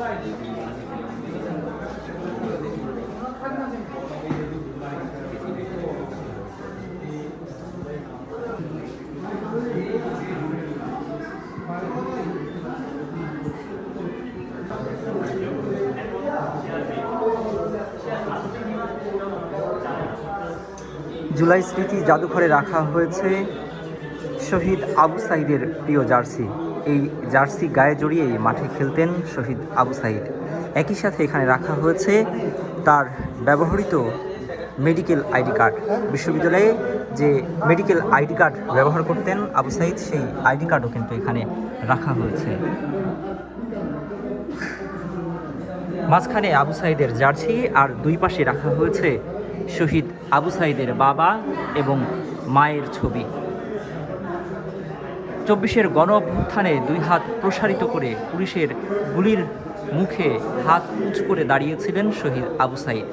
জুলাই স্মৃতি জাদুঘরে রাখা হয়েছে শহীদ আবু সাইদের প্রিয় জার্সি। এই জার্সি গায়ে জড়িয়েই মাঠে খেলতেন শহীদ আবু সাইদ। একই সাথে এখানে রাখা হয়েছে তার ব্যবহৃত মেডিকেল আইডি কার্ড। বিশ্ববিদ্যালয়ে যে মেডিকেল আইডি কার্ড ব্যবহার করতেন আবু সাইদ, সেই আইডি কার্ডও কিন্তু এখানে রাখা হয়েছে। মাঝখানে আবু সাইদের জার্সি আর দুই পাশে রাখা হয়েছে শহীদ আবু সাইদের বাবা এবং মায়ের ছবি। ২৪-এর গণ অভ্যুত্থানে দুই হাত প্রসারিত করে পুলিশের গুলির মুখে হাত উঁচু করে দাঁড়িয়েছিলেন শহীদ আবু সাইদ।